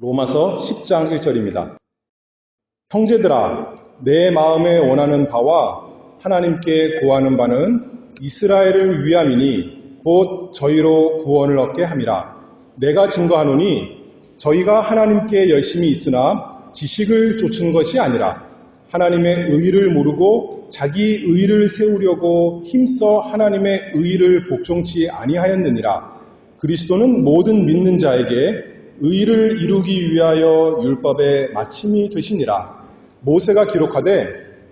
로마서 10장 1절입니다. 형제들아, 내 마음에 원하는 바와 하나님께 구하는 바는 이스라엘을 위함이니 곧 저희로 구원을 얻게 함이라. 내가 증거하노니 저희가 하나님께 열심히 있으나 지식을 좇은 것이 아니라 하나님의 의의를 모르고 자기 의의를 세우려고 힘써 하나님의 의의를 복종치 아니하였느니라. 그리스도는 모든 믿는 자에게 의의를 이루기 위하여 율법의 마침이 되시니라. 모세가 기록하되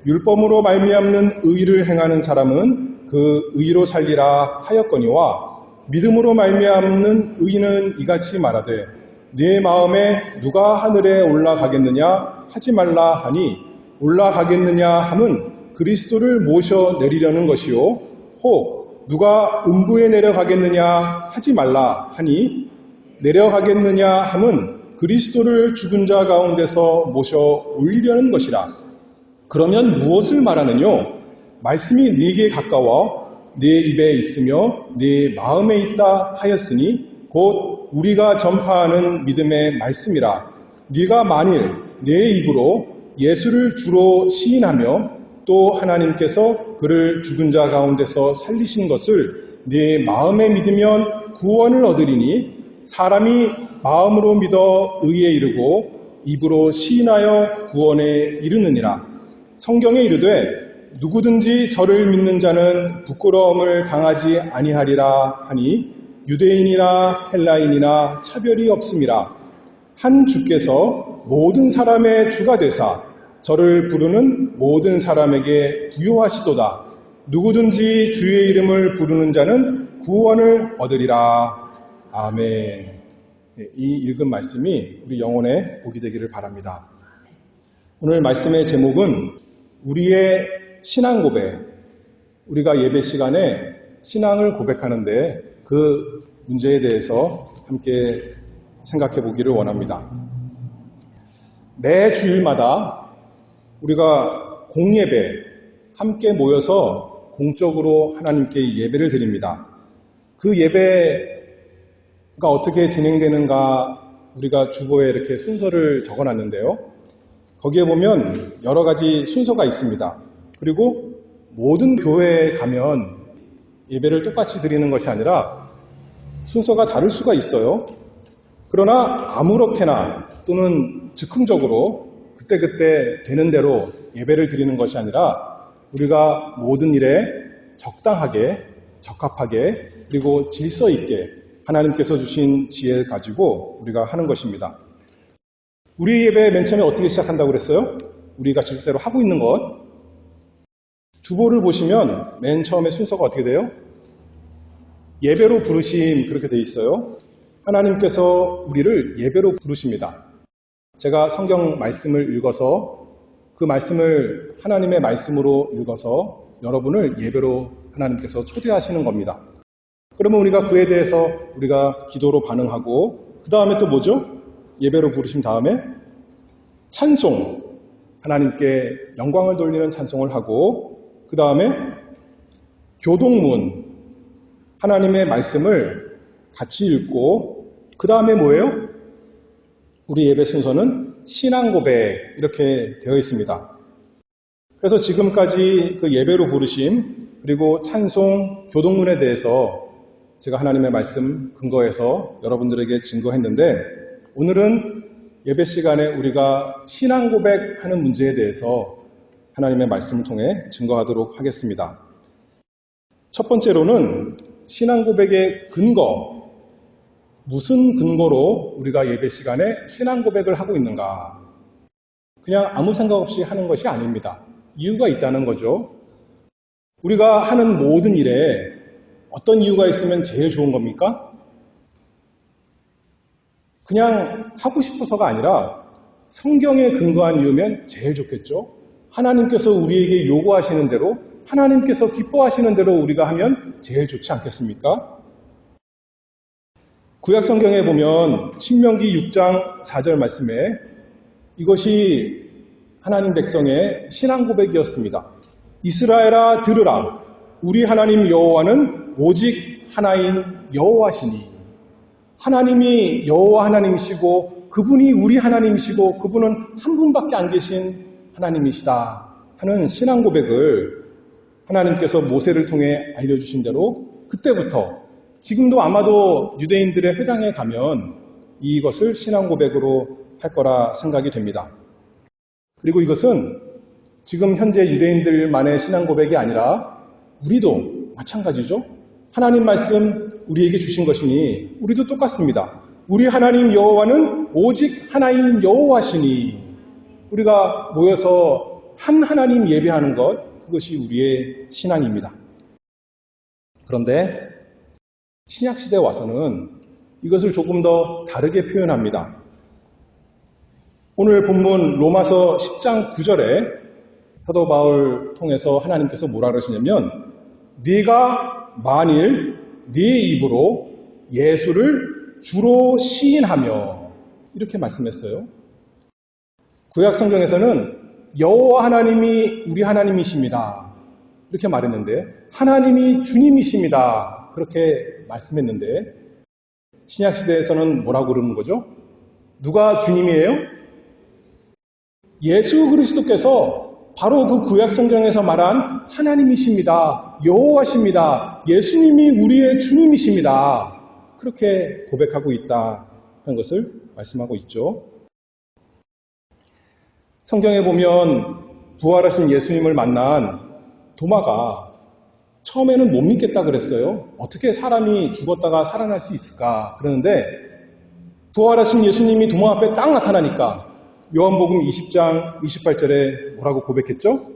율법으로 말미암는 의의를 행하는 사람은 그 의의로 살리라 하였거니와 믿음으로 말미암는 의의는 이같이 말하되 네 마음에 누가 하늘에 올라가겠느냐 하지 말라 하니 올라가겠느냐 함은 그리스도를 모셔 내리려는 것이요 혹 누가 음부에 내려가겠느냐 하지 말라 하니 내려가겠느냐 함은 그리스도를 죽은 자 가운데서 모셔 올리려는 것이라. 그러면 무엇을 말하느뇨? 말씀이 네게 가까워 네 입에 있으며 네 마음에 있다 하였으니 곧 우리가 전파하는 믿음의 말씀이라. 네가 만일 네 입으로 예수를 주로 시인하며 또 하나님께서 그를 죽은 자 가운데서 살리신 것을 네 마음에 믿으면 구원을 얻으리니 사람이 마음으로 믿어 의에 이르고 입으로 시인하여 구원에 이르느니라. 성경에 이르되 누구든지 저를 믿는 자는 부끄러움을 당하지 아니하리라 하니 유대인이나 헬라인이나 차별이 없음이라. 한 주께서 모든 사람의 주가 되사 저를 부르는 모든 사람에게 부요하시도다. 누구든지 주의 이름을 부르는 자는 구원을 얻으리라. 아멘. 이 읽은 말씀이 우리 영혼의 복이 되기를 바랍니다. 오늘 말씀의 제목은 우리의 신앙 고백. 우리가 예배 시간에 신앙을 고백하는데 그 문제에 대해서 함께 생각해 보기를 원합니다. 매 주일마다 우리가 공예배 함께 모여서 공적으로 하나님께 예배를 드립니다. 그 예배가 어떻게 진행되는가 우리가 주보에 이렇게 순서를 적어놨는데요. 거기에 보면 여러 가지 순서가 있습니다. 그리고 모든 교회에 가면 예배를 똑같이 드리는 것이 아니라 순서가 다를 수가 있어요. 그러나 아무렇게나 또는 즉흥적으로 그때그때 되는 대로 예배를 드리는 것이 아니라 우리가 모든 일에 적당하게, 적합하게, 그리고 질서 있게 하나님께서 주신 지혜를 가지고 우리가 하는 것입니다. 우리 예배 맨 처음에 어떻게 시작한다고 그랬어요? 우리가 질서로 하고 있는 것. 주보를 보시면 맨 처음에 순서가 어떻게 돼요? 예배로 부르심 그렇게 돼 있어요. 하나님께서 우리를 예배로 부르십니다. 제가 성경 말씀을 읽어서 그 말씀을 하나님의 말씀으로 읽어서 여러분을 예배로 하나님께서 초대하시는 겁니다. 그러면 우리가 그에 대해서 우리가 기도로 반응하고 그 다음에 또 뭐죠? 예배로 부르신 다음에 찬송, 하나님께 영광을 돌리는 찬송을 하고 그 다음에 교동문, 하나님의 말씀을 같이 읽고 그 다음에 뭐예요? 우리 예배 순서는 신앙 고백 이렇게 되어 있습니다. 그래서 지금까지 그 예배로 부르심 그리고 찬송, 교동문에 대해서 제가 하나님의 말씀 근거해서 여러분들에게 증거했는데 오늘은 예배 시간에 우리가 신앙 고백하는 문제에 대해서 하나님의 말씀을 통해 증거하도록 하겠습니다. 첫 번째로는 신앙 고백의 근거, 무슨 근거로 우리가 예배 시간에 신앙 고백을 하고 있는가? 그냥 아무 생각 없이 하는 것이 아닙니다. 이유가 있다는 거죠. 우리가 하는 모든 일에 어떤 이유가 있으면 제일 좋은 겁니까? 그냥 하고 싶어서가 아니라 성경에 근거한 이유면 제일 좋겠죠. 하나님께서 우리에게 요구하시는 대로 하나님께서 기뻐하시는 대로 우리가 하면 제일 좋지 않겠습니까? 구약 성경에 보면 신명기 6장 4절 말씀에 이것이 하나님 백성의 신앙 고백이었습니다. 이스라엘아 들으라. 우리 하나님 여호와는 오직 하나인 여호와시니. 하나님이 여호와 하나님이시고 그분이 우리 하나님이시고 그분은 한 분밖에 안 계신 하나님이시다 하는 신앙 고백을 하나님께서 모세를 통해 알려주신 대로 그때부터 지금도 아마도 유대인들의 회당에 가면 이것을 신앙 고백으로 할 거라 생각이 됩니다. 그리고 이것은 지금 현재 유대인들만의 신앙 고백이 아니라 우리도 마찬가지죠. 하나님 말씀 우리에게 주신 것이니 우리도 똑같습니다. 우리 하나님 여호와는 오직 하나인 여호와시니 우리가 모여서 한 하나님 예배하는 것 그것이 우리의 신앙입니다. 그런데 신약시대에 와서는 이것을 조금 더 다르게 표현합니다. 오늘 본문 로마서 10장 9절에 사도 바울 통해서 하나님께서 뭐라 그러시냐면 네가 만일 네 입으로 예수를 주로 시인하며 이렇게 말씀했어요. 구약 성경에서는 여호와 하나님이 우리 하나님이십니다. 이렇게 말했는데 하나님이 주님이십니다. 그렇게 말씀했는데 신약시대에서는 뭐라고 그러는 거죠? 누가 주님이에요? 예수 그리스도께서 바로 그 구약 성경에서 말한 하나님이십니다. 여호와십니다. 예수님이 우리의 주님이십니다. 그렇게 고백하고 있다 하는 것을 말씀하고 있죠. 성경에 보면 부활하신 예수님을 만난 도마가 처음에는 못 믿겠다 그랬어요. 어떻게 사람이 죽었다가 살아날 수 있을까? 그러는데 부활하신 예수님이 도마 앞에 딱 나타나니까 요한복음 20장 28절에 뭐라고 고백했죠?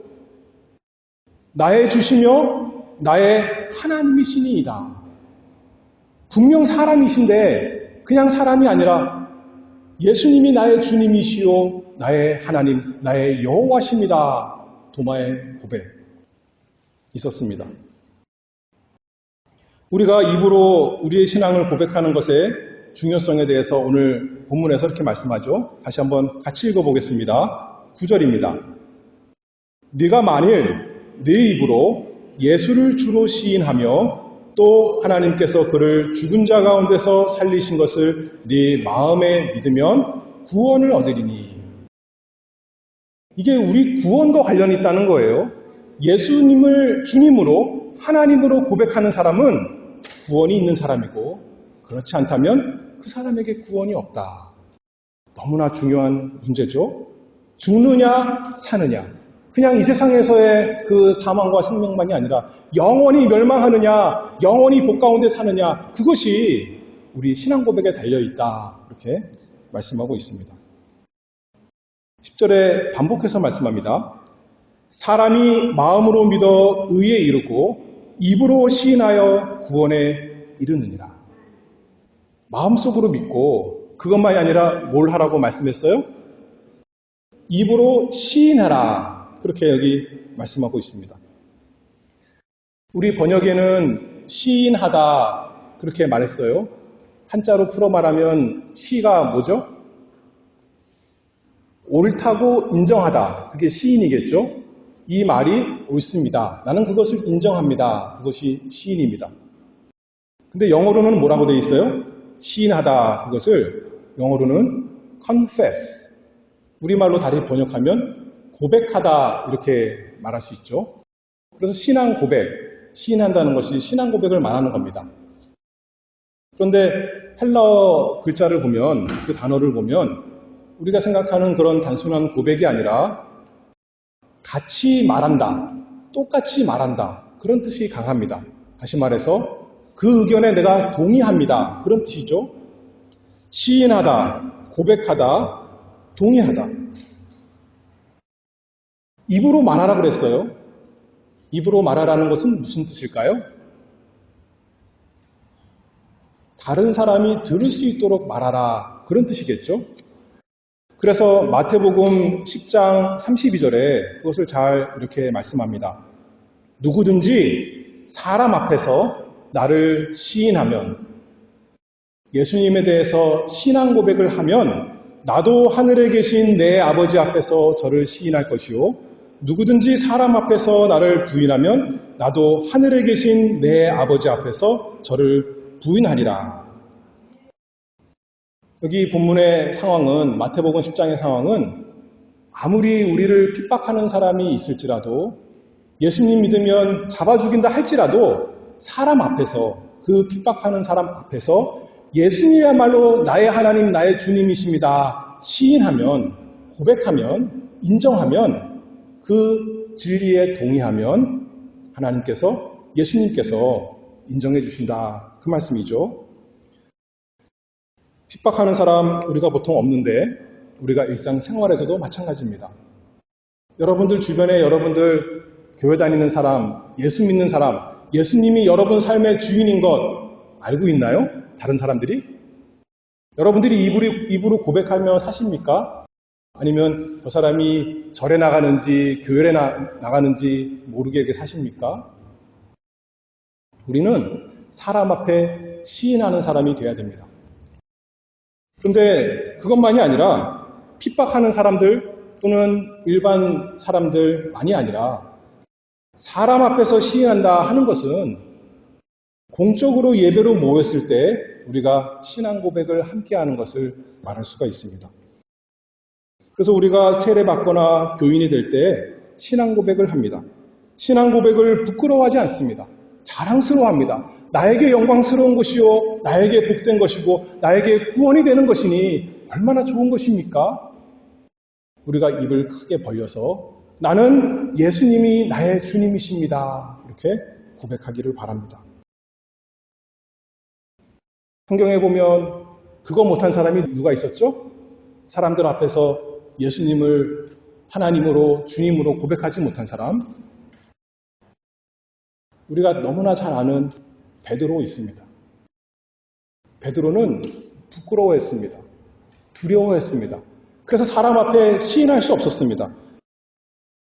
나의 주시며 나의 하나님이시니이다. 분명 사람이신데 그냥 사람이 아니라 예수님이 나의 주님이시요 나의 하나님, 나의 여호와십니다. 도마의 고백 있었습니다. 우리가 입으로 우리의 신앙을 고백하는 것의 중요성에 대해서 오늘 본문에서 이렇게 말씀하죠. 다시 한번 같이 읽어보겠습니다. 9절입니다. 네가 만일 네 입으로 예수를 주로 시인하며 또 하나님께서 그를 죽은 자 가운데서 살리신 것을 네 마음에 믿으면 구원을 얻으리니. 이게 우리 구원과 관련이 있다는 거예요. 예수님을 주님으로 하나님으로 고백하는 사람은 구원이 있는 사람이고 그렇지 않다면 그 사람에게 구원이 없다. 너무나 중요한 문제죠. 죽느냐 사느냐. 그냥 이 세상에서의 그 사망과 생명만이 아니라 영원히 멸망하느냐 영원히 복 가운데 사느냐 그것이 우리 신앙 고백에 달려있다. 이렇게 말씀하고 있습니다. 10절에 반복해서 말씀합니다. 사람이 마음으로 믿어 의에 이르고 입으로 시인하여 구원에 이르느니라. 마음속으로 믿고 그것만이 아니라 뭘 하라고 말씀했어요? 입으로 시인하라. 그렇게 여기 말씀하고 있습니다. 우리 번역에는 시인하다 그렇게 말했어요. 한자로 풀어 말하면 시가 뭐죠? 옳다고 인정하다. 그게 시인이겠죠? 이 말이 옳습니다. 나는 그것을 인정합니다. 그것이 시인입니다. 근데 영어로는 뭐라고 되어 있어요? 시인하다. 그것을 영어로는 confess. 우리말로 다시 번역하면 고백하다. 이렇게 말할 수 있죠. 그래서 신앙 고백, 시인한다는 것이 신앙 고백을 말하는 겁니다. 그런데 헬라어 글자를 보면, 그 단어를 보면 우리가 생각하는 그런 단순한 고백이 아니라 같이 말한다, 똑같이 말한다 그런 뜻이 강합니다. 다시 말해서 그 의견에 내가 동의합니다. 그런 뜻이죠. 시인하다, 고백하다, 동의하다. 입으로 말하라 그랬어요. 입으로 말하라는 것은 무슨 뜻일까요? 다른 사람이 들을 수 있도록 말하라 그런 뜻이겠죠. 그래서 마태복음 10장 32절에 그것을 잘 이렇게 말씀합니다. 누구든지 사람 앞에서 나를 시인하면, 예수님에 대해서 신앙 고백을 하면 나도 하늘에 계신 내 아버지 앞에서 저를 시인할 것이요, 누구든지 사람 앞에서 나를 부인하면 나도 하늘에 계신 내 아버지 앞에서 저를 부인하리라. 여기 본문의 상황은, 마태복음 10장의 상황은 아무리 우리를 핍박하는 사람이 있을지라도, 예수님 믿으면 잡아 죽인다 할지라도 사람 앞에서, 그 핍박하는 사람 앞에서 예수님이야말로 나의 하나님, 나의 주님이십니다 시인하면, 고백하면, 인정하면, 그 진리에 동의하면 하나님께서, 예수님께서 인정해 주신다, 그 말씀이죠. 핍박하는 사람 우리가 보통 없는데 우리가 일상생활에서도 마찬가지입니다. 여러분들 주변에, 여러분들 교회 다니는 사람, 예수 믿는 사람, 예수님이 여러분 삶의 주인인 것 알고 있나요? 다른 사람들이? 여러분들이 입으로 고백하며 사십니까? 아니면 저 사람이 절에 나가는지 교회에 나가는지 모르게 사십니까? 우리는 사람 앞에 시인하는 사람이 되어야 됩니다. 그런데 그것만이 아니라 핍박하는 사람들 또는 일반 사람들만이 아니라 사람 앞에서 시인한다 하는 것은 공적으로 예배로 모였을 때 우리가 신앙 고백을 함께하는 것을 말할 수가 있습니다. 그래서 우리가 세례받거나 교인이 될 때 신앙 고백을 합니다. 신앙 고백을 부끄러워하지 않습니다. 자랑스러워합니다. 나에게 영광스러운 것이요, 나에게 복된 것이고, 나에게 구원이 되는 것이니 얼마나 좋은 것입니까? 우리가 입을 크게 벌려서 나는 예수님이 나의 주님이십니다, 이렇게 고백하기를 바랍니다. 성경에 보면 그거 못한 사람이 누가 있었죠? 사람들 앞에서 예수님을 하나님으로, 주님으로 고백하지 못한 사람, 우리가 너무나 잘 아는 베드로 있습니다. 베드로는 부끄러워했습니다. 두려워했습니다. 그래서 사람 앞에 시인할 수 없었습니다.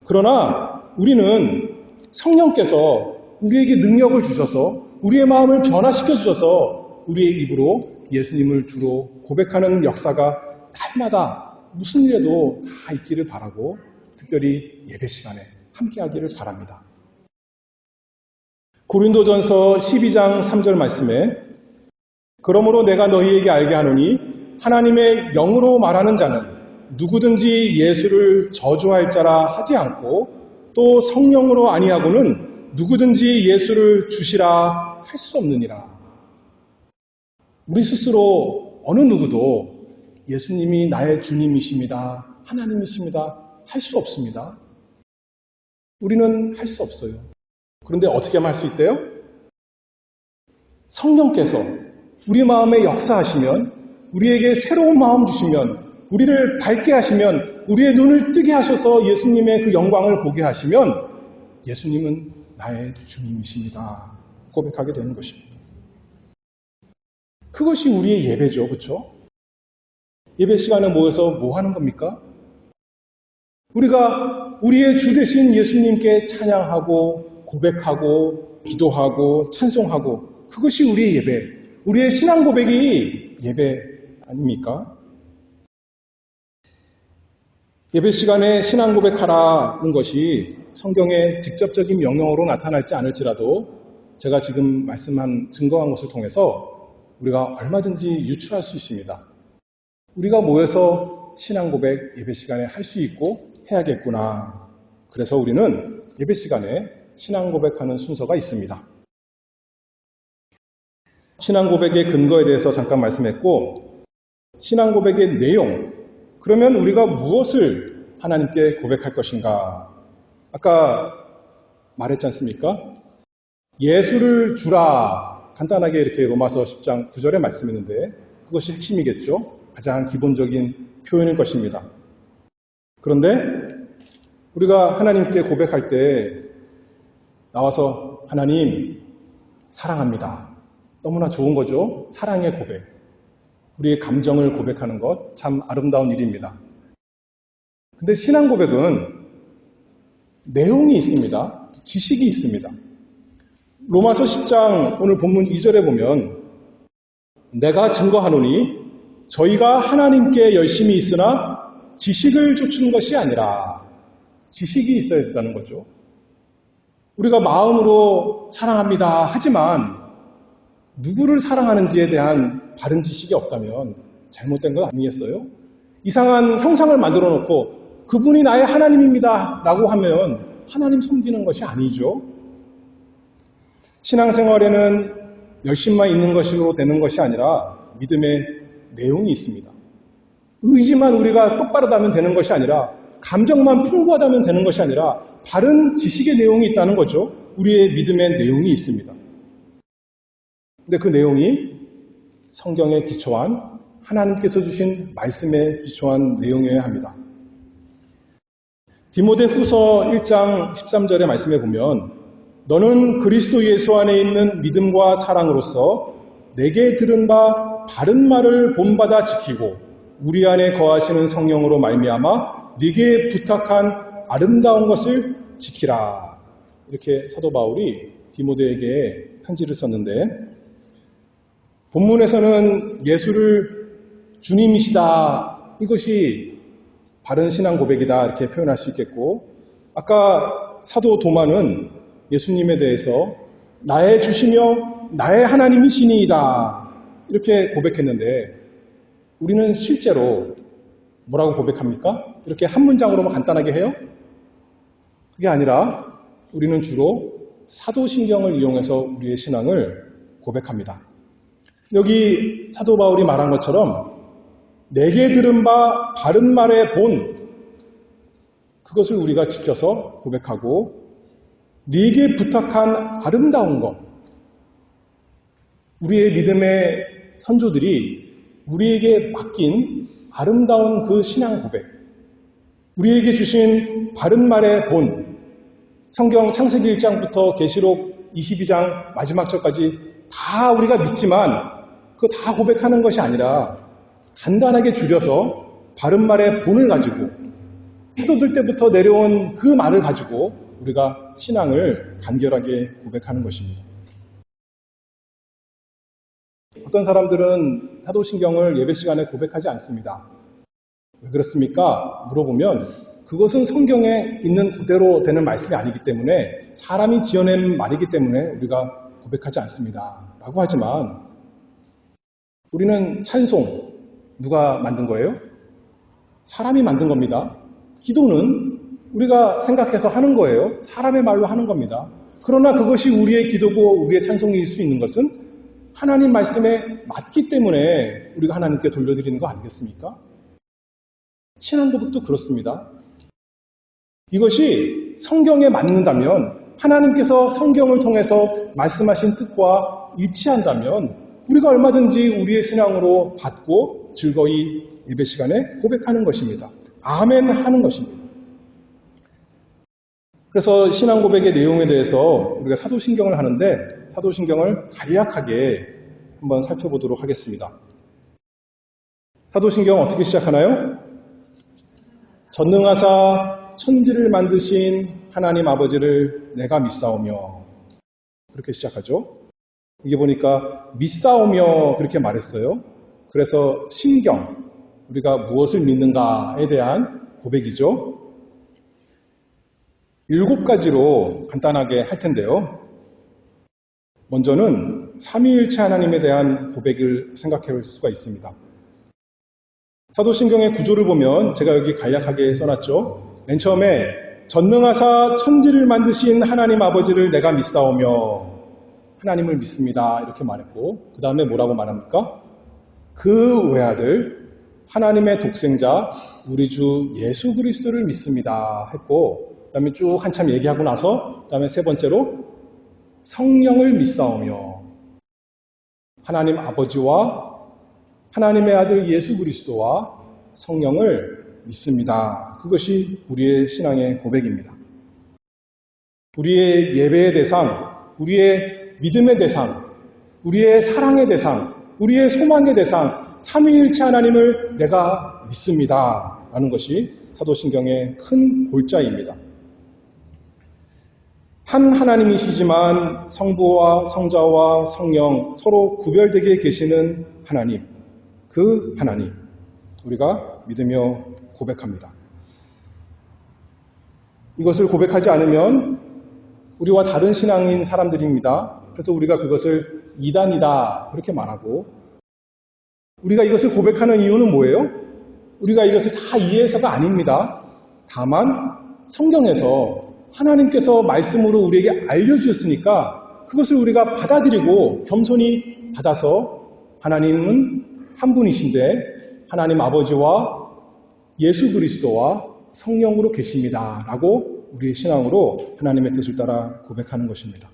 그러나 우리는 성령께서 우리에게 능력을 주셔서, 우리의 마음을 변화시켜 주셔서 우리의 입으로 예수님을 주로 고백하는 역사가 날마다 무슨 일에도 다 있기를 바라고, 특별히 예배 시간에 함께하기를 바랍니다. 고린도전서 12장 3절 말씀에 그러므로 내가 너희에게 알게 하노니 하나님의 영으로 말하는 자는 누구든지 예수를 저주할 자라 하지 않고 또 성령으로 아니하고는 누구든지 예수를 주시라 할 수 없느니라. 우리 스스로 어느 누구도 예수님이 나의 주님이십니다, 하나님이십니다 할 수 없습니다. 우리는 할 수 없어요. 그런데 어떻게 하면 할 수 있대요? 성령께서 우리 마음에 역사하시면, 우리에게 새로운 마음 주시면, 우리를 밝게 하시면, 우리의 눈을 뜨게 하셔서 예수님의 그 영광을 보게 하시면 예수님은 나의 주님이십니다 고백하게 되는 것입니다. 그것이 우리의 예배죠, 그렇죠? 예배 시간에 모여서 뭐 하는 겁니까? 우리가 우리의 주 되신 예수님께 찬양하고 고백하고 기도하고 찬송하고, 그것이 우리의 예배, 우리의 신앙 고백이 예배 아닙니까? 예배 시간에 신앙 고백하라는 것이 성경의 직접적인 명령어로 나타날지 않을지라도 제가 지금 말씀한 증거한 것을 통해서 우리가 얼마든지 유추할 수 있습니다. 우리가 모여서 신앙 고백 예배 시간에 할 수 있고 해야겠구나. 그래서 우리는 예배 시간에 신앙 고백하는 순서가 있습니다. 신앙 고백의 근거에 대해서 잠깐 말씀했고, 신앙 고백의 내용, 그러면 우리가 무엇을 하나님께 고백할 것인가? 아까 말했지 않습니까? 예수를 주라. 간단하게 이렇게 로마서 10장 9절에 말씀했는데 그것이 핵심이겠죠. 가장 기본적인 표현일 것입니다. 그런데 우리가 하나님께 고백할 때 나와서 하나님 사랑합니다. 너무나 좋은 거죠. 사랑의 고백. 우리의 감정을 고백하는 것 참 아름다운 일입니다. 근데 신앙 고백은 내용이 있습니다. 지식이 있습니다. 로마서 10장 오늘 본문 2절에 보면 내가 증거하노니 저희가 하나님께 열심히 있으나 지식을 쫓는 것이 아니라, 지식이 있어야 된다는 거죠. 우리가 마음으로 사랑합니다 하지만 누구를 사랑하는지에 대한 바른 지식이 없다면 잘못된 것 아니겠어요? 이상한 형상을 만들어 놓고 그분이 나의 하나님입니다 라고 하면 하나님 섬기는 것이 아니죠. 신앙생활에는 열심만 있는 것으로 되는 것이 아니라 믿음의 내용이 있습니다. 의지만 우리가 똑바르다면 되는 것이 아니라 감정만 풍부하다면 되는 것이 아니라 바른 지식의 내용이 있다는 거죠. 우리의 믿음의 내용이 있습니다. 근데 그 내용이 성경에 기초한 하나님께서 주신 말씀에 기초한 내용이어야 합니다. 디모데후서 1장 13절의 말씀에 보면 너는 그리스도 예수 안에 있는 믿음과 사랑으로서 내게 들은 바 바른 말을 본받아 지키고 우리 안에 거하시는 성령으로 말미암아 네게 부탁한 아름다운 것을 지키라. 이렇게 사도 바울이 디모데에게 편지를 썼는데 본문에서는 예수를 주님이시다. 이것이 바른 신앙 고백이다. 이렇게 표현할 수 있겠고 아까 사도 도마는 예수님에 대해서 나의 주시며 나의 하나님이시니이다. 이렇게 고백했는데 우리는 실제로 뭐라고 고백합니까? 이렇게 한 문장으로만 간단하게 해요? 그게 아니라 우리는 주로 사도신경을 이용해서 우리의 신앙을 고백합니다. 여기 사도 바울이 말한 것처럼 내게 들은 바 바른 말의 본 그것을 우리가 지켜서 고백하고 네게 부탁한 아름다운 것 우리의 믿음의 선조들이 우리에게 맡긴 아름다운 그 신앙 고백 우리에게 주신 바른 말의 본 성경 창세기 1장부터 계시록 22장 마지막 절까지 다 우리가 믿지만 그거 다 고백하는 것이 아니라 간단하게 줄여서 바른 말의 본을 가지고 사도들 때부터 내려온 그 말을 가지고 우리가 신앙을 간결하게 고백하는 것입니다. 어떤 사람들은 사도신경을 예배 시간에 고백하지 않습니다. 왜 그렇습니까? 물어보면 그것은 성경에 있는 그대로 되는 말씀이 아니기 때문에 사람이 지어낸 말이기 때문에 우리가 고백하지 않습니다. 라고 하지만 우리는 찬송 누가 만든 거예요? 사람이 만든 겁니다. 기도는 우리가 생각해서 하는 거예요. 사람의 말로 하는 겁니다. 그러나 그것이 우리의 기도고 우리의 찬송일 수 있는 것은 하나님 말씀에 맞기 때문에 우리가 하나님께 돌려드리는 거 아니겠습니까? 신앙 고백도 그렇습니다. 이것이 성경에 맞는다면 하나님께서 성경을 통해서 말씀하신 뜻과 일치한다면 우리가 얼마든지 우리의 신앙으로 받고 즐거이 예배 시간에 고백하는 것입니다. 아멘 하는 것입니다. 그래서 신앙 고백의 내용에 대해서 우리가 사도신경을 하는데 사도신경을 간략하게 한번 살펴보도록 하겠습니다. 사도신경은 어떻게 시작하나요? 전능하사 천지를 만드신 하나님 아버지를 내가 믿사오며 그렇게 시작하죠. 이게 보니까 믿사오며 그렇게 말했어요. 그래서 신경, 우리가 무엇을 믿는가에 대한 고백이죠. 7가지로 간단하게 할 텐데요. 먼저는 삼위일체 하나님에 대한 고백을 생각해 볼 수가 있습니다. 사도신경의 구조를 보면 제가 여기 간략하게 써놨죠. 맨 처음에 전능하사 천지를 만드신 하나님 아버지를 내가 믿사오며 하나님을 믿습니다. 이렇게 말했고 그 다음에 뭐라고 말합니까? 그 외아들 하나님의 독생자 우리 주 예수 그리스도를 믿습니다. 했고 그 다음에 쭉 한참 얘기하고 나서 그 다음에 세 번째로 성령을 믿사오며 하나님 아버지와 하나님의 아들 예수 그리스도와 성령을 믿습니다. 그것이 우리의 신앙의 고백입니다. 우리의 예배의 대상, 우리의 믿음의 대상, 우리의 사랑의 대상, 우리의 소망의 대상, 삼위일체 하나님을 내가 믿습니다. 라는 것이 사도신경의 큰 골자입니다. 한 하나님이시지만 성부와 성자와 성령 서로 구별되게 계시는 하나님, 그 하나님 우리가 믿으며 고백합니다. 이것을 고백하지 않으면 우리와 다른 신앙인 사람들입니다. 그래서 우리가 그것을 이단이다 그렇게 말하고 우리가 이것을 고백하는 이유는 뭐예요? 우리가 이것을 다 이해해서가 아닙니다. 다만 성경에서 하나님께서 말씀으로 우리에게 알려주셨으니까 그것을 우리가 받아들이고 겸손히 받아서 하나님은 한 분이신데 하나님 아버지와 예수 그리스도와 성령으로 계십니다. 라고 우리의 신앙으로 하나님의 뜻을 따라 고백하는 것입니다.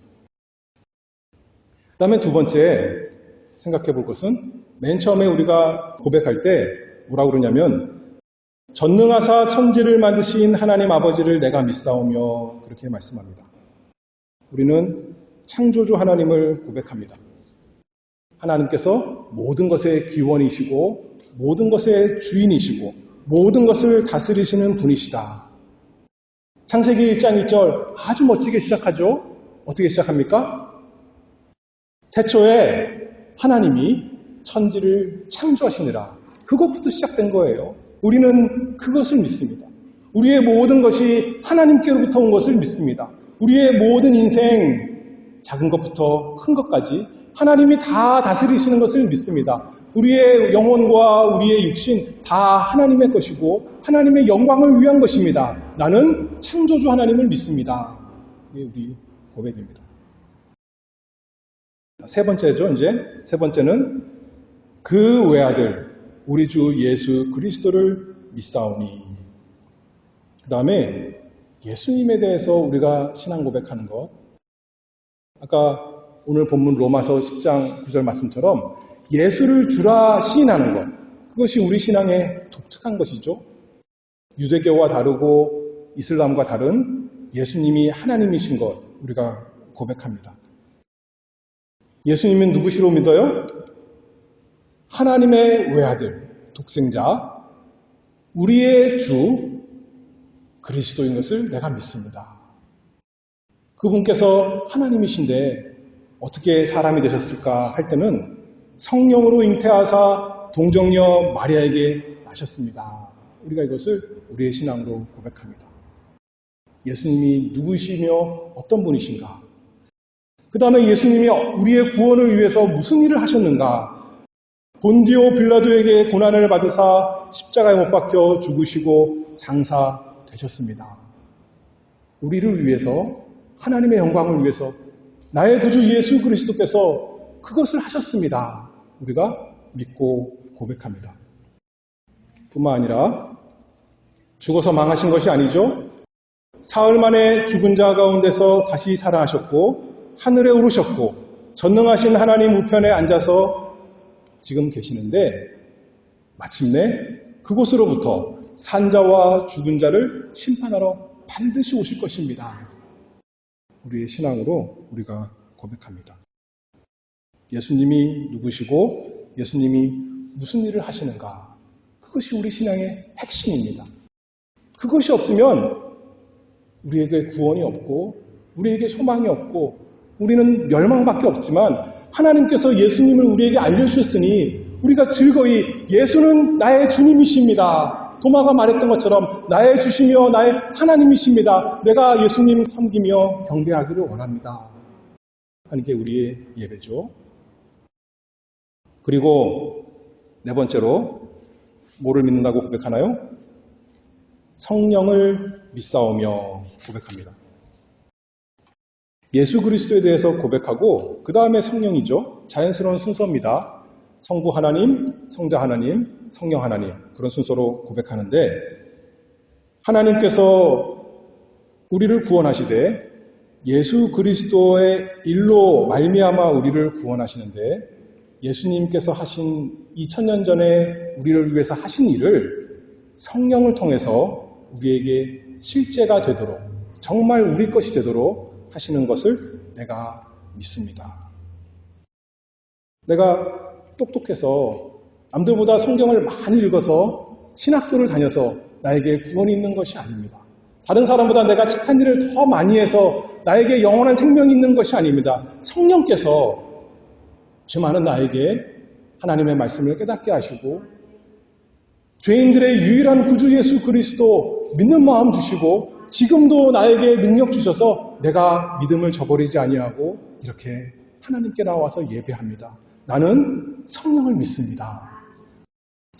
그 다음에 두 번째 생각해 볼 것은 맨 처음에 우리가 고백할 때 뭐라고 그러냐면 전능하사 천지를 만드신 하나님 아버지를 내가 믿사오며 그렇게 말씀합니다. 우리는 창조주 하나님을 고백합니다. 하나님께서 모든 것의 기원이시고 모든 것의 주인이시고 모든 것을 다스리시는 분이시다. 창세기 1장 1절 아주 멋지게 시작하죠. 어떻게 시작합니까? 태초에 하나님이 천지를 창조하시느라 그것부터 시작된 거예요. 우리는 그것을 믿습니다. 우리의 모든 것이 하나님께로부터 온 것을 믿습니다. 우리의 모든 인생 작은 것부터 큰 것까지 하나님이 다 다스리시는 것을 믿습니다. 우리의 영혼과 우리의 육신 다 하나님의 것이고 하나님의 영광을 위한 것입니다. 나는 창조주 하나님을 믿습니다. 이게 우리 고백입니다. 세 번째죠. 이제 세 번째는 그 외아들 우리 주 예수 그리스도를 믿사오니. 그 다음에 예수님에 대해서 우리가 신앙 고백하는 것. 아까 오늘 본문 로마서 10장 9절 말씀처럼 예수를 주라 시인하는 것. 그것이 우리 신앙의 독특한 것이죠. 유대교와 다르고 이슬람과 다른 예수님이 하나님이신 것 우리가 고백합니다. 예수님은 누구시로 믿어요? 하나님의 외아들, 독생자, 우리의 주 그리스도인 것을 내가 믿습니다. 그분께서 하나님이신데 어떻게 사람이 되셨을까 할 때는 성령으로 잉태하사 동정녀 마리아에게 나셨습니다. 우리가 이것을 우리의 신앙으로 고백합니다. 예수님이 누구시며 어떤 분이신가? 그 다음에 예수님이 우리의 구원을 위해서 무슨 일을 하셨는가? 본디오 빌라도에게 고난을 받으사 십자가에 못 박혀 죽으시고 장사되셨습니다. 우리를 위해서 하나님의 영광을 위해서 나의 구주 예수 그리스도께서 그것을 하셨습니다. 우리가 믿고 고백합니다. 뿐만 아니라 죽어서 망하신 것이 아니죠. 사흘 만에 죽은 자 가운데서 다시 살아나셨고 하늘에 오르셨고 전능하신 하나님 우편에 앉아서 지금 계시는데 마침내 그곳으로부터 산자와 죽은 자를 심판하러 반드시 오실 것입니다. 우리의 신앙으로 우리가 고백합니다. 예수님이 누구시고 예수님이 무슨 일을 하시는가? 그것이 우리 신앙의 핵심입니다. 그것이 없으면 우리에게 구원이 없고 우리에게 소망이 없고 우리는 멸망밖에 없지만 하나님께서 예수님을 우리에게 알려주셨으니 우리가 즐거이 예수는 나의 주님이십니다. 도마가 말했던 것처럼 나의 주시며 나의 하나님이십니다. 내가 예수님 섬기며 경배하기를 원합니다. 하는 게 우리의 예배죠. 그리고 네 번째로 뭐를 믿는다고 고백하나요? 성령을 믿사오며 고백합니다. 예수 그리스도에 대해서 고백하고 그 다음에 성령이죠. 자연스러운 순서입니다. 성부 하나님, 성자 하나님, 성령 하나님 그런 순서로 고백하는데 하나님께서 우리를 구원하시되 예수 그리스도의 일로 말미암아 우리를 구원하시는데 예수님께서 하신 2000년 전에 우리를 위해서 하신 일을 성령을 통해서 우리에게 실제가 되도록 정말 우리 것이 되도록 하시는 것을 내가 믿습니다. 내가 똑똑해서 남들보다 성경을 많이 읽어서 신학교를 다녀서 나에게 구원이 있는 것이 아닙니다. 다른 사람보다 내가 착한 일을 더 많이 해서 나에게 영원한 생명이 있는 것이 아닙니다. 성령께서 죄 많은 나에게 하나님의 말씀을 깨닫게 하시고 죄인들의 유일한 구주 예수 그리스도 믿는 마음 주시고 지금도 나에게 능력 주셔서 내가 믿음을 저버리지 아니하고 이렇게 하나님께 나와서 예배합니다. 나는 성령을 믿습니다.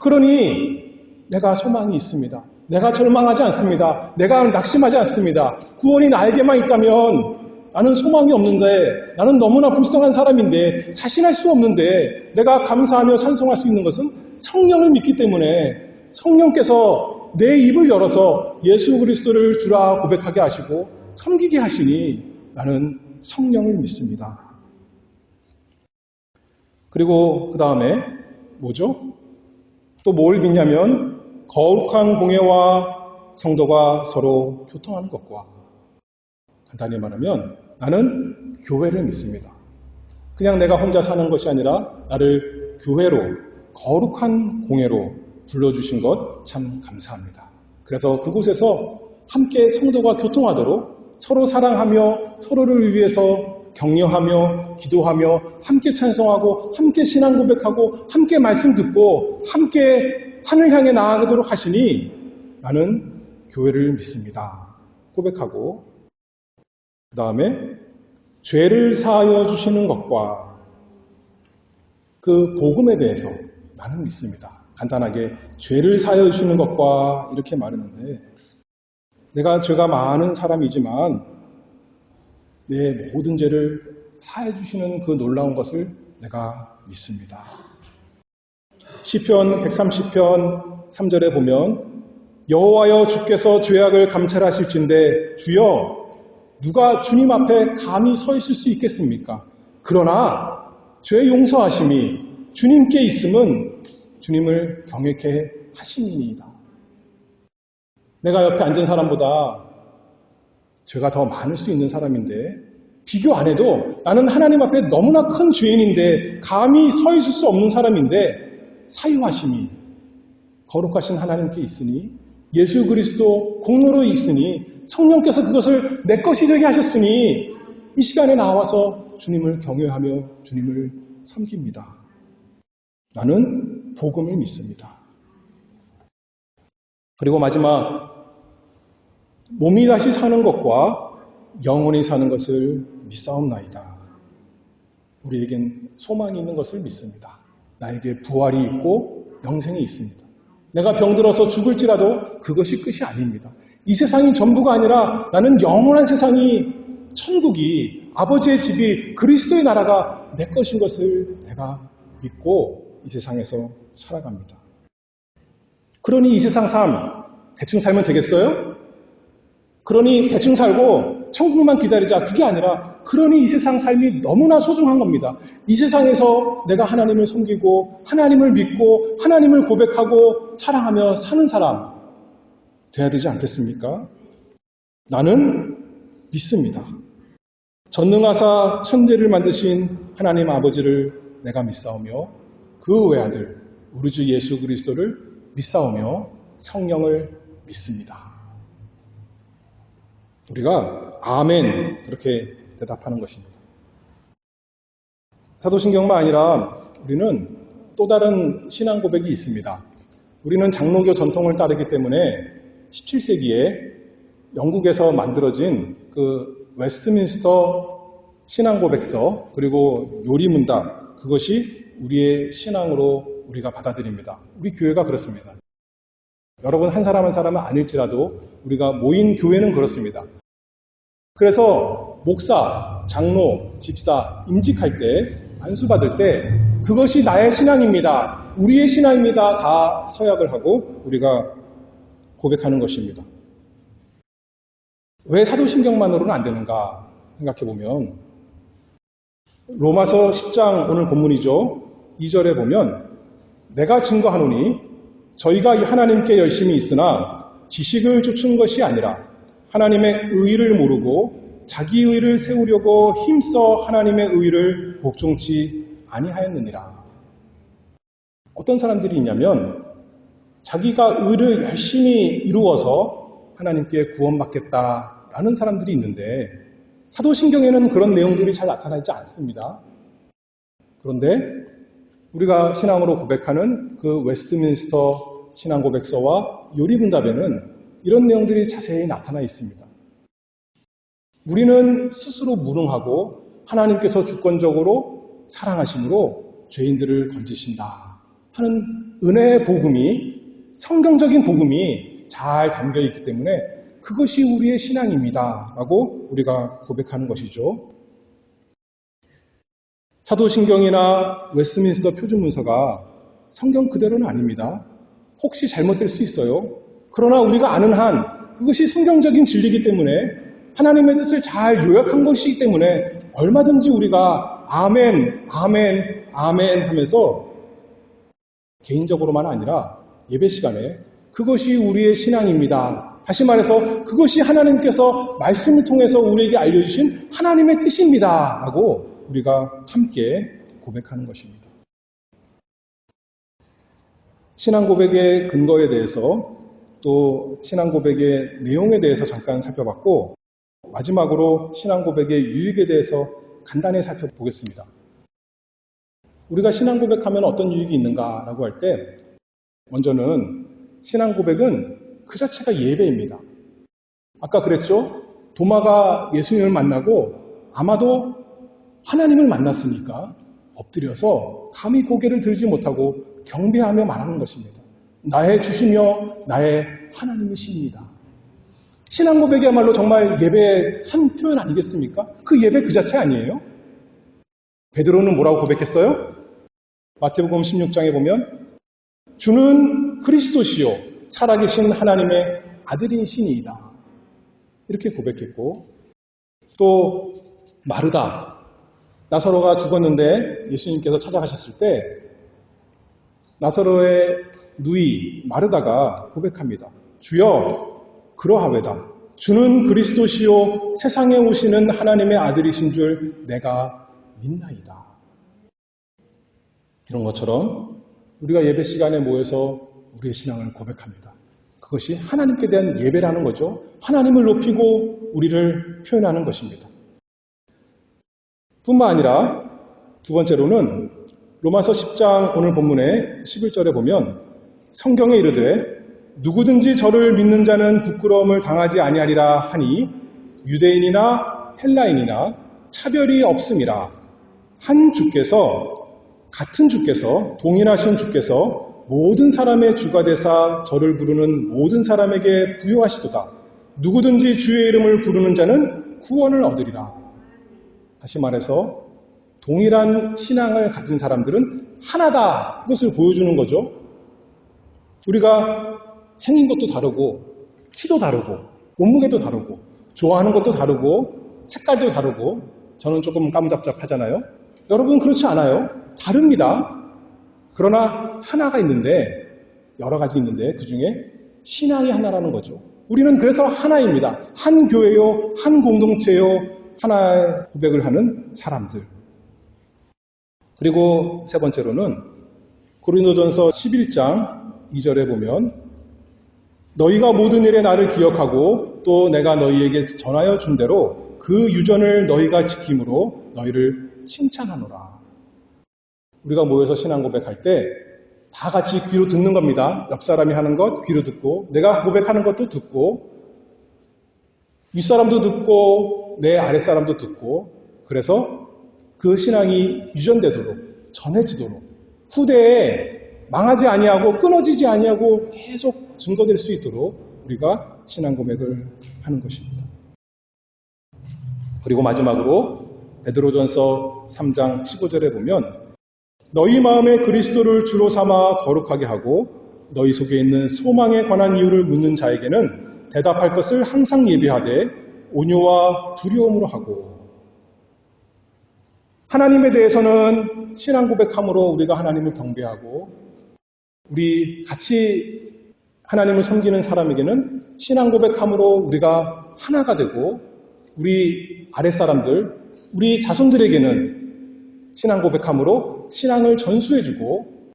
그러니 내가 소망이 있습니다. 내가 절망하지 않습니다. 내가 낙심하지 않습니다. 구원이 나에게만 있다면 나는 소망이 없는데, 나는 너무나 불쌍한 사람인데, 자신할 수 없는데, 내가 감사하며 찬송할 수 있는 것은 성령을 믿기 때문에 성령께서 내 입을 열어서 예수 그리스도를 주라 고백하게 하시고 섬기게 하시니 나는 성령을 믿습니다. 그리고 그 다음에 뭐죠? 또 뭘 믿냐면 거룩한 공예와 성도가 서로 교통하는 것과, 간단히 말하면 나는 교회를 믿습니다. 그냥 내가 혼자 사는 것이 아니라 나를 교회로, 거룩한 공예로 불러주신 것 참 감사합니다. 그래서 그곳에서 함께 성도가 교통하도록 서로 사랑하며 서로를 위해서 격려하며 기도하며 함께 찬송하고 함께 신앙 고백하고 함께 말씀 듣고 함께 하늘 향해 나아가도록 하시니 나는 교회를 믿습니다. 고백하고, 그 다음에 죄를 사하여 주시는 것과 그 복음에 대해서 나는 믿습니다. 간단하게 죄를 사하여 주시는 것과 이렇게 말했는데, 내가 죄가 많은 사람이지만 내 모든 죄를 사해 주시는 그 놀라운 것을 내가 믿습니다. 시편 130편 3절에 보면 여호와여 주께서 죄악을 감찰하실진대 주여 누가 주님 앞에 감히 서 있을 수 있겠습니까? 그러나 죄 용서하심이 주님께 있음은 주님을 경외케 하심이니이다. 내가 옆에 앉은 사람보다 죄가 더 많을 수 있는 사람인데 비교 안 해도 나는 하나님 앞에 너무나 큰 죄인인데 감히 서 있을 수 없는 사람인데 사유하심이 거룩하신 하나님께 있으니 예수 그리스도 공로로 있으니 성령께서 그것을 내 것이 되게 하셨으니 이 시간에 나와서 주님을 경외하며 주님을 섬깁니다. 나는 복음을 믿습니다. 그리고 마지막, 몸이 다시 사는 것과 영원히 사는 것을 믿사옵나이다. 우리에겐 소망이 있는 것을 믿습니다. 나에게 부활이 있고 영생이 있습니다. 내가 병들어서 죽을지라도 그것이 끝이 아닙니다. 이 세상이 전부가 아니라 나는 영원한 세상이, 천국이, 아버지의 집이, 그리스도의 나라가 내 것인 것을 내가 믿고 이 세상에서 살아갑니다. 그러니 이 세상 삶 대충 살면 되겠어요? 그러니 대충 살고 천국만 기다리자, 그게 아니라 그러니 이 세상 삶이 너무나 소중한 겁니다. 이 세상에서 내가 하나님을 섬기고 하나님을 믿고 하나님을 고백하고 사랑하며 사는 사람 돼야 되지 않겠습니까? 나는 믿습니다. 전능하사 천지를 만드신 하나님 아버지를 내가 믿사오며 그 외아들 우리 주 예수 그리스도를 믿사오며 성령을 믿습니다. 우리가 아멘 그렇게 대답하는 것입니다. 사도신경만 아니라 우리는 또 다른 신앙 고백이 있습니다. 우리는 장로교 전통을 따르기 때문에 17세기에 영국에서 만들어진 그 웨스트민스터 신앙 고백서 그리고 요리문답, 그것이 우리의 신앙으로 우리가 받아들입니다. 우리 교회가 그렇습니다. 여러분 한 사람 한 사람은 아닐지라도 우리가 모인 교회는 그렇습니다. 그래서 목사, 장로, 집사, 임직할 때, 안수받을 때 그것이 나의 신앙입니다. 우리의 신앙입니다. 다 서약을 하고 우리가 고백하는 것입니다. 왜 사도신경만으로는 안 되는가 생각해보면 로마서 10장 오늘 본문이죠. 2절에 보면 내가 증거하노니 저희가 하나님께 열심히 있으나 지식을 쫓은 것이 아니라 하나님의 의의를 모르고 자기 의의를 세우려고 힘써 하나님의 의의를 복종치 아니하였느니라. 어떤 사람들이 있냐면 자기가 의를 열심히 이루어서 하나님께 구원받겠다라는 사람들이 있는데 사도신경에는 그런 내용들이 잘 나타나지 않습니다. 그런데 우리가 신앙으로 고백하는 그 웨스트민스터 신앙 고백서와 요리문답에는 이런 내용들이 자세히 나타나 있습니다. 우리는 스스로 무능하고 하나님께서 주권적으로 사랑하심으로 죄인들을 건지신다 하는 은혜의 복음이, 성경적인 복음이 잘 담겨 있기 때문에 그것이 우리의 신앙입니다 라고 우리가 고백하는 것이죠. 사도신경이나 웨스트민스터 표준문서가 성경 그대로는 아닙니다. 혹시 잘못될 수 있어요. 그러나 우리가 아는 한 그것이 성경적인 진리이기 때문에, 하나님의 뜻을 잘 요약한 것이기 때문에 얼마든지 우리가 아멘, 아멘, 아멘 하면서 개인적으로만 아니라 예배 시간에 그것이 우리의 신앙입니다. 다시 말해서 그것이 하나님께서 말씀을 통해서 우리에게 알려주신 하나님의 뜻입니다 라고 우리가 함께 고백하는 것입니다. 신앙 고백의 근거에 대해서, 또 신앙 고백의 내용에 대해서 잠깐 살펴봤고, 마지막으로 신앙 고백의 유익에 대해서 간단히 살펴보겠습니다. 우리가 신앙 고백하면 어떤 유익이 있는가라고 할 때, 먼저는 신앙 고백은 그 자체가 예배입니다. 아까 그랬죠? 도마가 예수님을 만나고 아마도 하나님을 만났으니까 엎드려서 감히 고개를 들지 못하고 경배하며 말하는 것입니다. 나의 주시며 나의 하나님이십니다. 신앙 고백이야말로 정말 예배의 한 표현 아니겠습니까? 그 예배 그 자체 아니에요? 베드로는 뭐라고 고백했어요? 마태복음 16장에 보면 주는 그리스도시요 살아계신 하나님의 아들이시니이다 이렇게 고백했고, 또 마르다, 나사로가 죽었는데 예수님께서 찾아가셨을 때 나사로의 누이 마르다가 고백합니다. 주여 그러하외다. 주는 그리스도시요 세상에 오시는 하나님의 아들이신 줄 내가 믿나이다. 이런 것처럼 우리가 예배 시간에 모여서 우리의 신앙을 고백합니다. 그것이 하나님께 대한 예배라는 거죠. 하나님을 높이고 우리를 표현하는 것입니다. 뿐만 아니라 두 번째로는 로마서 10장 오늘 본문의 11절에 보면 성경에 이르되 누구든지 저를 믿는 자는 부끄러움을 당하지 아니하리라 하니 유대인이나 헬라인이나 차별이 없음이라. 한 주께서, 같은 주께서, 동일하신 주께서 모든 사람의 주가 되사 저를 부르는 모든 사람에게 부여하시도다. 누구든지 주의 이름을 부르는 자는 구원을 얻으리라. 다시 말해서 동일한 신앙을 가진 사람들은 하나다. 그것을 보여주는 거죠. 우리가 생긴 것도 다르고 키도 다르고 몸무게도 다르고 좋아하는 것도 다르고 색깔도 다르고, 저는 조금 까무잡잡하잖아요. 여러분 그렇지 않아요. 다릅니다. 그러나 하나가 있는데, 여러 가지 있는데 그 중에 신앙이 하나라는 거죠. 우리는 그래서 하나입니다. 한 교회요, 한 공동체요, 하나의 고백을 하는 사람들. 그리고 세 번째로는 고린도전서 11장 2절에 보면 너희가 모든 일에 나를 기억하고 또 내가 너희에게 전하여 준 대로 그 유전을 너희가 지킴으로 너희를 칭찬하노라. 우리가 모여서 신앙 고백할 때 다 같이 귀로 듣는 겁니다. 옆 사람이 하는 것 귀로 듣고, 내가 고백하는 것도 듣고, 윗사람도 듣고 내 아랫사람도 듣고, 그래서 그 신앙이 유전되도록, 전해지도록, 후대에 망하지 아니하고 끊어지지 아니하고 계속 증거될 수 있도록 우리가 신앙 고백을 하는 것입니다. 그리고 마지막으로 베드로전서 3장 15절에 보면 너희 마음에 그리스도를 주로 삼아 거룩하게 하고 너희 속에 있는 소망에 관한 이유를 묻는 자에게는 대답할 것을 항상 예비하되 온유와 두려움으로 하고. 하나님에 대해서는 신앙 고백함으로 우리가 하나님을 경배하고, 우리 같이 하나님을 섬기는 사람에게는 신앙 고백함으로 우리가 하나가 되고, 우리 아랫사람들, 우리 자손들에게는 신앙 고백함으로 신앙을 전수해주고,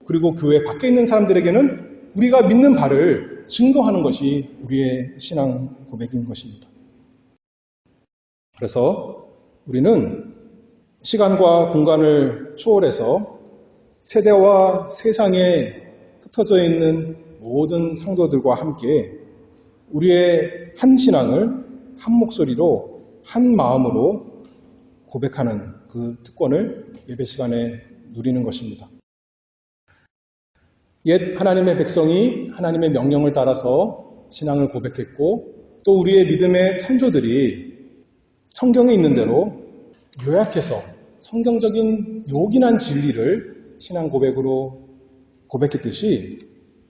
그리고 교회 밖에 있는 사람들에게는 우리가 믿는 바를 증거하는 것이 우리의 신앙 고백인 것입니다. 그래서 우리는 시간과 공간을 초월해서 세대와 세상에 흩어져 있는 모든 성도들과 함께 우리의 한 신앙을 한 목소리로, 한 마음으로 고백하는 그 특권을 예배 시간에 누리는 것입니다. 옛 하나님의 백성이 하나님의 명령을 따라서 신앙을 고백했고 또 우리의 믿음의 선조들이 성경에 있는 대로 요약해서 성경적인 요긴한 진리를 신앙 고백으로 고백했듯이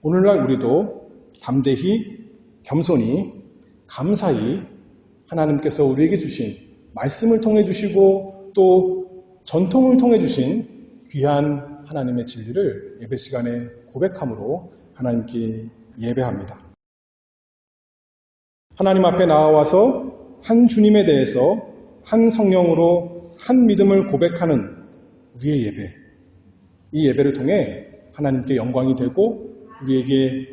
오늘날 우리도 담대히 겸손히 감사히 하나님께서 우리에게 주신 말씀을 통해 주시고 또 전통을 통해 주신 귀한 하나님의 진리를 예배 시간에 고백함으로 하나님께 예배합니다. 하나님 앞에 나와서 한 주님에 대해서 한 성령으로 한 믿음을 고백하는 우리의 예배, 이 예배를 통해 하나님께 영광이 되고 우리에게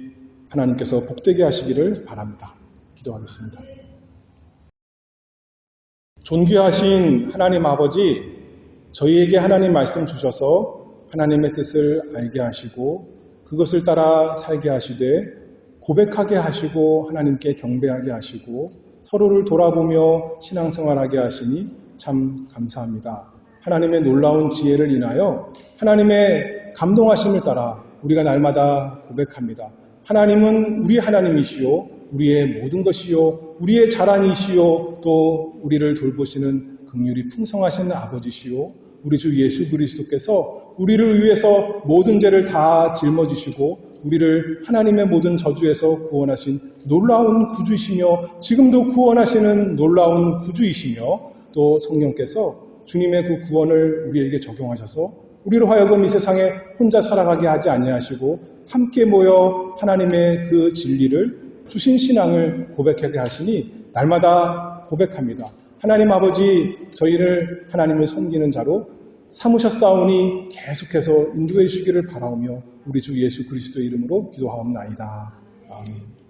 하나님께서 복되게 하시기를 바랍니다. 기도하겠습니다. 존귀하신 하나님 아버지, 저희에게 하나님 말씀 주셔서 하나님의 뜻을 알게 하시고 그것을 따라 살게 하시되 고백하게 하시고 하나님께 경배하게 하시고 서로를 돌아보며 신앙생활하게 하시니 참 감사합니다. 하나님의 놀라운 지혜를 인하여 하나님의 감동하심을 따라 우리가 날마다 고백합니다. 하나님은 우리 하나님이시요 우리의 모든 것이요 우리의 자랑이시요 또 우리를 돌보시는 긍휼이 풍성하신 아버지시요 우리 주 예수 그리스도께서 우리를 위해서 모든 죄를 다 짊어지시고 우리를 하나님의 모든 저주에서 구원하신 놀라운 구주이시며 지금도 구원하시는 놀라운 구주이시며 또 성령께서 주님의 그 구원을 우리에게 적용하셔서 우리로 하여금 이 세상에 혼자 살아가게 하지 아니하시고 함께 모여 하나님의 그 진리를 주신 신앙을 고백하게 하시니 날마다 고백합니다. 하나님 아버지, 저희를 하나님을 섬기는 자로 삼으셨사오니 계속해서 인도해 주시기를 바라오며 우리 주 예수 그리스도의 이름으로 기도하옵나이다. 아멘.